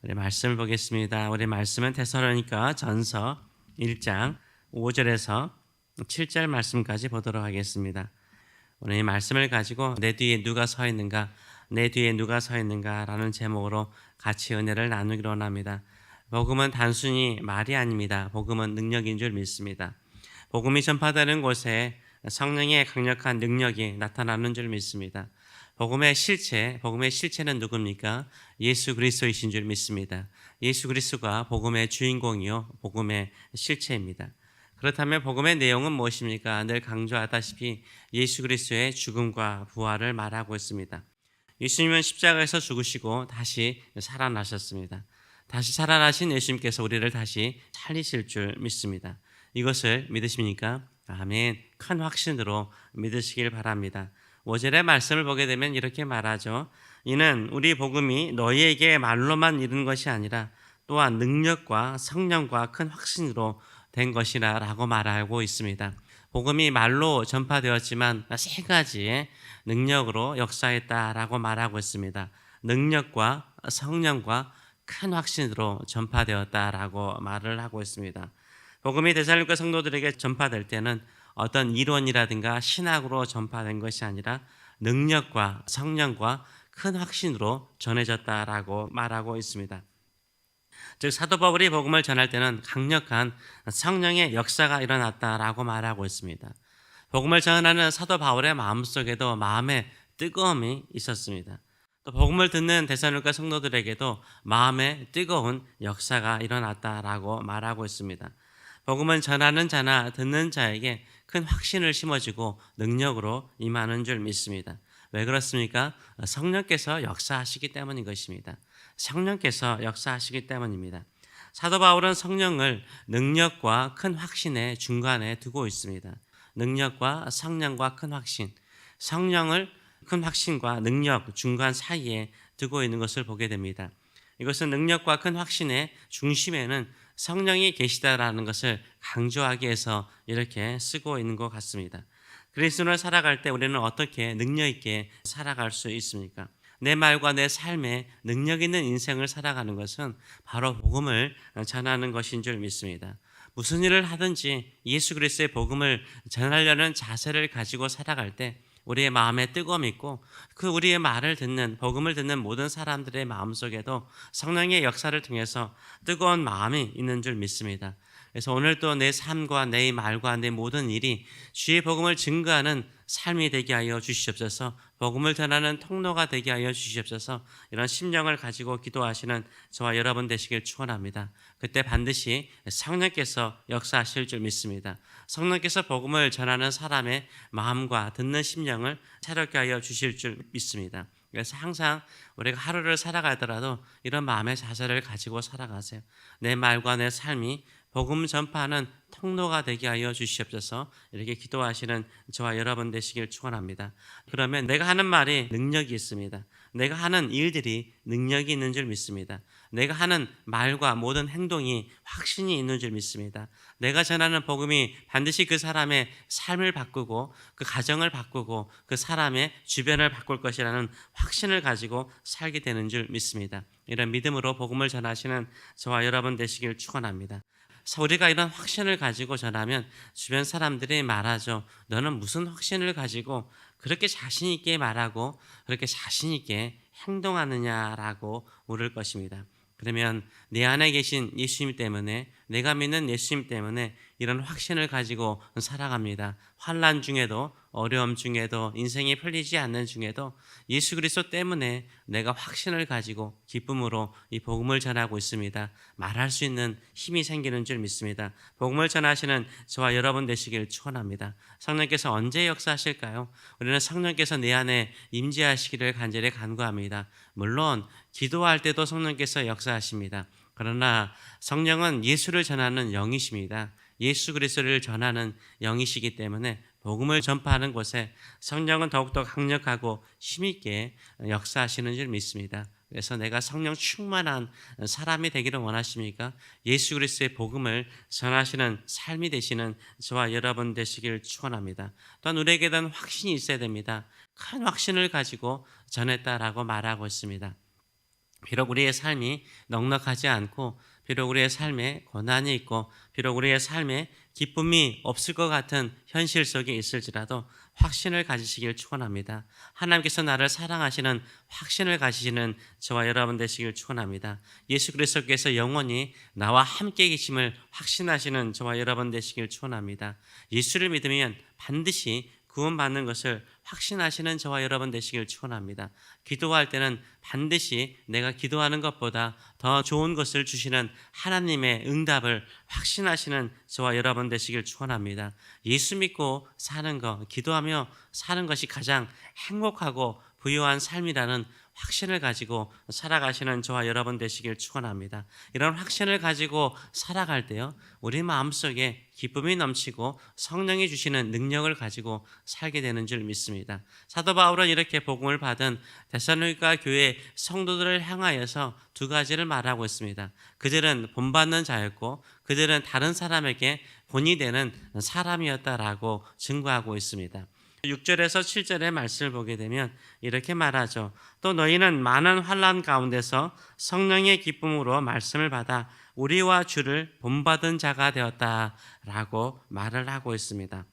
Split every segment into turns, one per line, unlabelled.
우리 말씀을 보겠습니다. 우리 말씀은 데살로니가 전서 1장 5절에서 7절 말씀까지 보도록 하겠습니다. 오늘 이 말씀을 가지고 내 뒤에 누가 서 있는가, 내 뒤에 누가 서 있는가 라는 제목으로 같이 은혜를 나누기로 합니다. 복음은 단순히 말이 아닙니다. 복음은 능력인 줄 믿습니다. 복음이 전파되는 곳에 성령의 강력한 능력이 나타나는 줄 믿습니다. 복음의 실체는 누굽니까? 예수 그리스도이신 줄 믿습니다. 예수 그리스도가 복음의 주인공이요, 복음의 실체입니다. 그렇다면 복음의 내용은 무엇입니까? 늘 강조하다시피 예수 그리스도의 죽음과 부활을 말하고 있습니다. 예수님은 십자가에서 죽으시고 다시 살아나셨습니다. 다시 살아나신 예수님께서 우리를 다시 살리실 줄 믿습니다. 이것을 믿으십니까? 아멘. 큰 확신으로 믿으시길 바랍니다. 5절의 말씀을 보게 되면 이렇게 말하죠. 이는 우리 복음이 너희에게 말로만 이른 것이 아니라 또한 능력과 성령과 큰 확신으로 된 것이라 라고 말하고 있습니다. 복음이 말로 전파되었지만 세 가지의 능력으로 역사했다라고 말하고 있습니다. 능력과 성령과 큰 확신으로 전파되었다라고 말을 하고 있습니다. 복음이 데살로니가 성도들에게 전파될 때는 어떤 이론이라든가 신학으로 전파된 것이 아니라 능력과 성령과 큰 확신으로 전해졌다라고 말하고 있습니다. 즉 사도 바울이 복음을 전할 때는 강력한 성령의 역사가 일어났다라고 말하고 있습니다. 복음을 전하는 사도 바울의 마음속에도 마음의 뜨거움이 있었습니다. 또 복음을 듣는 데살로니가 성도들에게도 마음의 뜨거운 역사가 일어났다라고 말하고 있습니다. 복음은 전하는 자나 듣는 자에게 큰 확신을 심어주고 능력으로 임하는 줄 믿습니다. 왜 그렇습니까? 성령께서 역사하시기 때문인 것입니다. 성령께서 역사하시기 때문입니다. 사도 바울은 성령을 능력과 큰 확신의 중간에 두고 있습니다. 능력과 성령과 큰 확신, 성령을 큰 확신과 능력 중간 사이에 두고 있는 것을 보게 됩니다. 이것은 능력과 큰 확신의 중심에는 성령이 계시다라는 것을 강조하기 위해서 이렇게 쓰고 있는 것 같습니다. 그리스도를 살아갈 때 우리는 어떻게 능력 있게 살아갈 수 있습니까? 내 말과 내 삶에 능력 있는 인생을 살아가는 것은 바로 복음을 전하는 것인 줄 믿습니다. 무슨 일을 하든지 예수 그리스도의 복음을 전하려는 자세를 가지고 살아갈 때 우리의 마음에 뜨거움이 있고 그 우리의 말을 듣는 복음을 듣는 모든 사람들의 마음속에도 성령의 역사를 통해서 뜨거운 마음이 있는 줄 믿습니다. 그래서 오늘도 내 삶과 내 말과 내 모든 일이 주의 복음을 증거하는 삶이 되게 하여 주시옵소서. 복음을 전하는 통로가 되게 하여 주시옵소서. 이런 심령을 가지고 기도하시는 저와 여러분 되시길 축원합니다. 그때 반드시 성령께서 역사하실 줄 믿습니다. 성령께서 복음을 전하는 사람의 마음과 듣는 심령을 새롭게 하여 주실 줄 믿습니다. 그래서 항상 우리가 하루를 살아가더라도 이런 마음의 자세를 가지고 살아가세요. 내 말과 내 삶이 복음 전파하는 통로가 되게 하여 주시옵소서. 이렇게 기도하시는 저와 여러분 되시길 축원합니다. 그러면 내가 하는 말이 능력이 있습니다. 내가 하는 일들이 능력이 있는 줄 믿습니다. 내가 하는 말과 모든 행동이 확신이 있는 줄 믿습니다. 내가 전하는 복음이 반드시 그 사람의 삶을 바꾸고 그 가정을 바꾸고 그 사람의 주변을 바꿀 것이라는 확신을 가지고 살게 되는 줄 믿습니다. 이런 믿음으로 복음을 전하시는 저와 여러분 되시길 축원합니다. 우리가 이런 확신을 가지고 전하면 주변 사람들이 말하죠. 너는 무슨 확신을 가지고 그렇게 자신 있게 말하고 그렇게 자신 있게 행동하느냐라고 물을 것입니다. 그러면 내 안에 계신 예수님 때문에 내가 믿는 예수님 때문에 이런 확신을 가지고 살아갑니다. 환난 중에도 어려움 중에도 인생이 풀리지 않는 중에도 예수 그리스도 때문에 내가 확신을 가지고 기쁨으로 이 복음을 전하고 있습니다. 말할 수 있는 힘이 생기는 줄 믿습니다. 복음을 전하시는 저와 여러분 되시길 축원합니다. 성령께서 언제 역사하실까요? 우리는 성령께서 내 안에 임재하시기를 간절히 간구합니다. 물론 기도할 때도 성령께서 역사하십니다. 그러나 성령은 예수를 전하는 영이십니다. 예수 그리스도를 전하는 영이시기 때문에 복음을 전파하는 곳에 성령은 더욱더 강력하고 힘있게 역사하시는 줄 믿습니다. 그래서 내가 성령 충만한 사람이 되기를 원하십니까? 예수 그리스도의 복음을 전하시는 삶이 되시는 저와 여러분 되시길 축원합니다. 또한 우리에게 대한 확신이 있어야 됩니다. 큰 확신을 가지고 전했다라고 말하고 있습니다. 비록 우리의 삶이 넉넉하지 않고 비록 우리의 삶에 고난이 있고 비록 우리의 삶에 기쁨이 없을 것 같은 현실 속에 있을지라도 확신을 가지시길 축원합니다. 하나님께서 나를 사랑하시는 확신을 가지시는 저와 여러분 되시길 축원합니다. 예수 그리스도께서 영원히 나와 함께 계심을 확신하시는 저와 여러분 되시길 축원합니다. 예수를 믿으면 반드시 구원받는 것을 확신하시는 저와 여러분 되시길 축원합니다. 기도할 때는 반드시 내가 기도하는 것보다 더 좋은 것을 주시는 하나님의 응답을 확신하시는 저와 여러분 되시길 축원합니다. 예수 믿고 사는 것, 기도하며 사는 것이 가장 행복하고 부유한 삶이라는 확신을 가지고 살아가시는 저와 여러분 되시길 축원합니다. 이런 확신을 가지고 살아갈 때요, 우리 마음속에 기쁨이 넘치고 성령이 주시는 능력을 가지고 살게 되는 줄 믿습니다. 사도 바울은 이렇게 복음을 받은 데살로니가 교회 성도들을 향하여서 두 가지를 말하고 있습니다. 그들은 본받는 자였고 그들은 다른 사람에게 본이 되는 사람이었다라고 증거하고 있습니다. 6절에서 7절의 말씀을 보게 되면 이렇게 말하죠. 또 너희는 많은 환난 가운데서 성령의 기쁨으로 말씀을 받아 우리와 주를 본받은 자가 되었다라고 말을 하고 있습니다.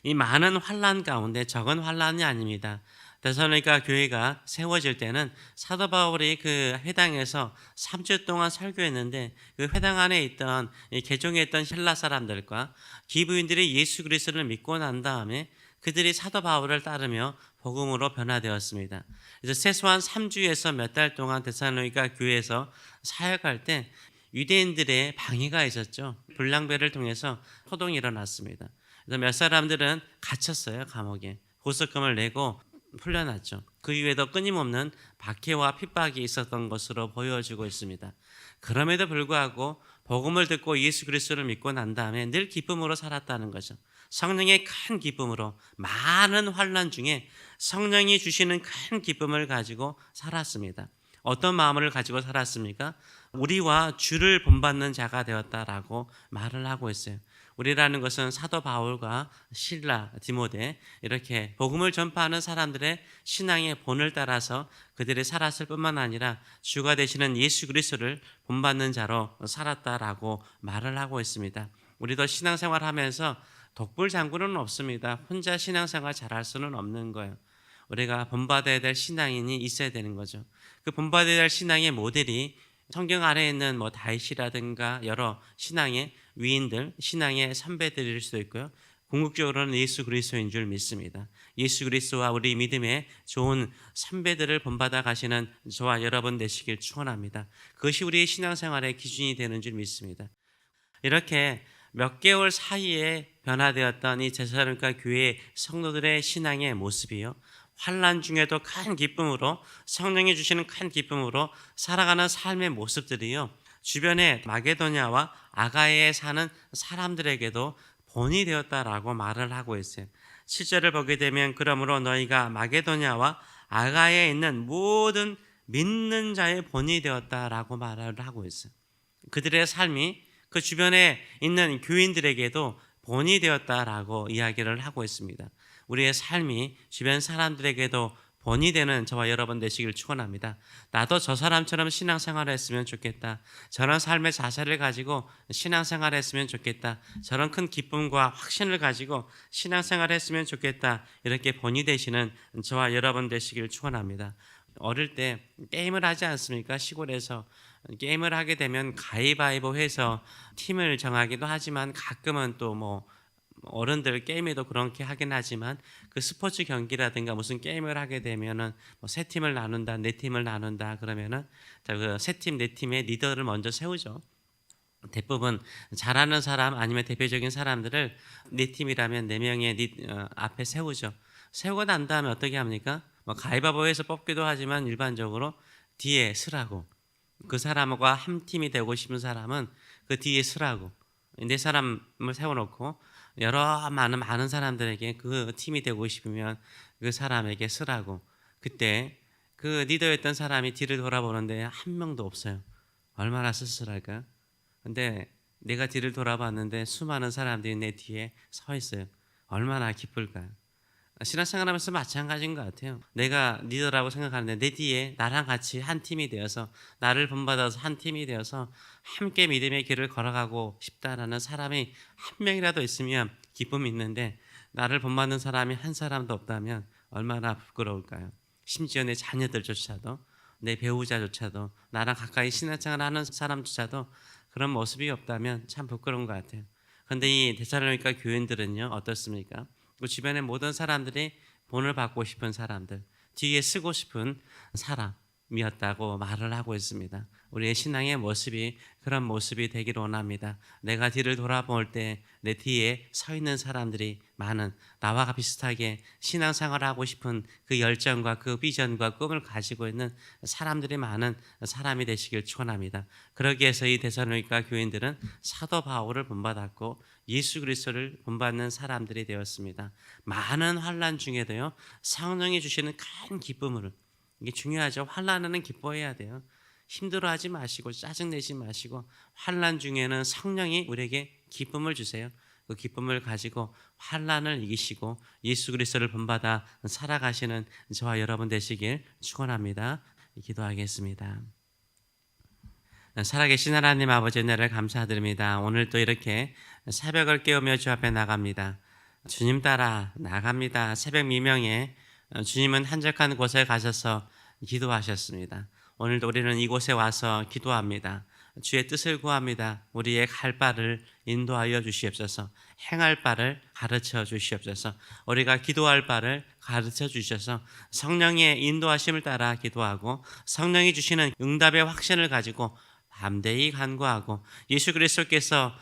이 많은 환난 가운데 적은 환난이 아닙니다. 데살로니가 교회가 세워질 때는 사도 바울이 그 회당에서 3주 동안 설교했는데 그 회당 안에 있던 개종에 있던 헬라 사람들과 기브인들이 예수 그리스도를 믿고 난 다음에 그들이 사도 바울을 따르며 복음으로 변화되었습니다. 그래서 최소한 3주에서 몇 달 동안 데살로니가 교회에서 사역할 때 유대인들의 방해가 있었죠. 불량배를 통해서 호동이 일어났습니다. 그래서 몇 사람들은 갇혔어요. 감옥에. 보석금을 내고 풀려났죠. 그 이후에도 끊임없는 박해와 핍박이 있었던 것으로 보여지고 있습니다. 그럼에도 불구하고 복음을 듣고 예수 그리스도를 믿고 난 다음에 늘 기쁨으로 살았다는 거죠. 성령의 큰 기쁨으로 많은 환난 중에 성령이 주시는 큰 기쁨을 가지고 살았습니다. 어떤 마음을 가지고 살았습니까? 우리와 주를 본받는 자가 되었다라고 말을 하고 있어요. 우리라는 것은 사도 바울과 실라, 디모데 이렇게 복음을 전파하는 사람들의 신앙의 본을 따라서 그들이 살았을 뿐만 아니라 주가 되시는 예수 그리스도를 본받는 자로 살았다라고 말을 하고 있습니다. 우리도 신앙생활하면서 독불장군은 없습니다. 혼자 신앙생활 잘할 수는 없는 거예요. 우리가 본받아야 될 신앙인이 있어야 되는 거죠. 그 본받아야 될 신앙의 모델이 성경 안에 있는 다윗이라든가 여러 신앙의 위인들, 신앙의 선배들일 수도 있고요. 궁극적으로는 예수 그리스도인 줄 믿습니다. 예수 그리스도와 우리 믿음의 좋은 선배들을 본받아 가시는 저와 여러분 되시길 축원합니다. 그것이 우리의 신앙생활의 기준이 되는 줄 믿습니다. 이렇게 몇 개월 사이에 변화되었던 이 데살로니가 교회 성도들의 신앙의 모습이요, 환난 중에도 큰 기쁨으로 성령이 주시는 큰 기쁨으로 살아가는 삶의 모습들이요, 주변에 마게도냐와 아가야에 사는 사람들에게도 본이 되었다라고 말을 하고 있어요. 7절을 보게 되면 그러므로 너희가 마게도냐와 아가야에 있는 모든 믿는 자의 본이 되었다라고 말을 하고 있어요. 그들의 삶이 그 주변에 있는 교인들에게도 본이 되었다라고 이야기를 하고 있습니다. 우리의 삶이 주변 사람들에게도 본이 되는 저와 여러분 되시길 축원합니다. 나도 저 사람처럼 신앙생활을 했으면 좋겠다. 저런 삶의 자세를 가지고 신앙생활을 했으면 좋겠다. 저런 큰 기쁨과 확신을 가지고 신앙생활을 했으면 좋겠다. 이렇게 본이 되시는 저와 여러분 되시길 축원합니다. 어릴 때 게임을 하지 않습니까? 시골에서 게임을 하게 되면 가위바위보 해서 팀을 정하기도 하지만 가끔은 또 어른들 게임에도 그렇게 하긴 하지만 그 스포츠 경기라든가 무슨 게임을 하게 되면은 세 팀을 나눈다, 네 팀을 나눈다 그러면은 그 세 팀, 네 팀의 리더를 먼저 세우죠. 대부분 잘하는 사람 아니면 대표적인 사람들을 네 팀이라면 네 명의 앞에 세우죠. 세우고 난 다음에 어떻게 합니까? 가위바위보에서 뽑기도 하지만 일반적으로 뒤에 서라고, 그 사람과 한 팀이 되고 싶은 사람은 그 뒤에 서라고, 네 사람을 세워놓고 여러 많은 사람들에게 그 팀이 되고 싶으면 그 사람에게 서라고. 그때 그 리더였던 사람이 뒤를 돌아보는데 한 명도 없어요. 얼마나 쓸쓸할까? 근데 내가 뒤를 돌아봤는데 수많은 사람들이 내 뒤에 서 있어요. 얼마나 기쁠까요? 신앙생활하면서 마찬가지인 것 같아요. 내가 리더라고 생각하는데 내 뒤에 나랑 같이 한 팀이 되어서 나를 본받아서 한 팀이 되어서 함께 믿음의 길을 걸어가고 싶다라는 사람이 한 명이라도 있으면 기쁨이 있는데 나를 본받는 사람이 한 사람도 없다면 얼마나 부끄러울까요? 심지어 내 자녀들조차도 내 배우자조차도 나랑 가까이 신앙생활하는 사람조차도 그런 모습이 없다면 참 부끄러운 것 같아요. 그런데 이 데살로니가 교인들은요 어떻습니까? 그 주변의 모든 사람들이 본을 받고 싶은 사람들, 뒤에 쓰고 싶은 사람이었다고 말을 하고 있습니다. 우리의 신앙의 모습이 그런 모습이 되기를 원합니다. 내가 뒤를 돌아볼 때 내 뒤에 서 있는 사람들이 많은 나와 비슷하게 신앙생활을 하고 싶은 그 열정과 그 비전과 꿈을 가지고 있는 사람들이 많은 사람이 되시길 축원합니다. 그러기 위해서 이 데살로니가 교인들은 사도 바울을 본받았고 예수 그리스도를 본받는 사람들이 되었습니다. 많은 환난 중에도요 성령이 주시는 큰 기쁨으로, 이게 중요하죠. 환난은 기뻐해야 돼요. 힘들어하지 마시고 짜증내지 마시고 환난 중에는 성령이 우리에게 기쁨을 주세요. 그 기쁨을 가지고 환난을 이기시고 예수 그리스도를 본받아 살아가시는 저와 여러분 되시길 축원합니다. 기도하겠습니다. 살아계신 하나님 아버지 은혜를 감사드립니다. 오늘 또 이렇게 새벽을 깨우며 주 앞에 나갑니다. 주님 따라 나갑니다. 새벽 미명에 주님은 한적한 곳에 가셔서 기도하셨습니다. 오늘도 우리는 이곳에 와서 기도합니다. 주의 뜻을 구합니다. 우리의 갈 바를 인도하여 주시옵소서. 행할 바를 가르쳐 주시옵소서. 우리가 기도할 바를 가르쳐 주셔서 성령의 인도하심을 따라 기도하고 성령이 주시는 응답의 확신을 가지고 담대히 간구하고 예수 그리스도께서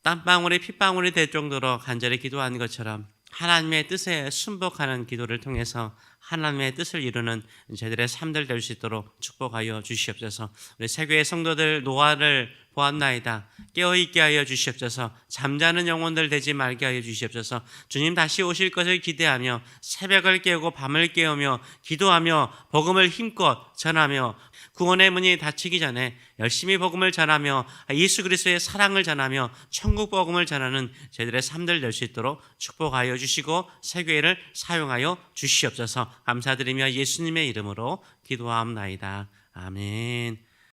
땀방울이 핏방울이 될 정도로 간절히 기도한 것처럼 하나님의 뜻에 순복하는 기도를 통해서 하나님의 뜻을 이루는 저희들의 삶들 될 수 있도록 축복하여 주시옵소서. 우리 세교회 성도들 노화를 보았나이다. 깨어있게 하여 주시옵소서. 잠자는 영혼들 되지 말게 하여 주시옵소서. 주님 다시 오실 것을 기대하며 새벽을 깨우고 밤을 깨우며 기도하며 복음을 힘껏 전하며 구원의 문이 닫히기 전에 열심히 복음을 전하며 예수 그리스도의 사랑을 전하며 천국 복음을 전하는 저희들의 삶들 될 수 있도록 축복하여 주시고 세교회를 사용하여 주시옵소서. 감사드리며 예수님의 이름으로 기도하옵나이다. 아멘.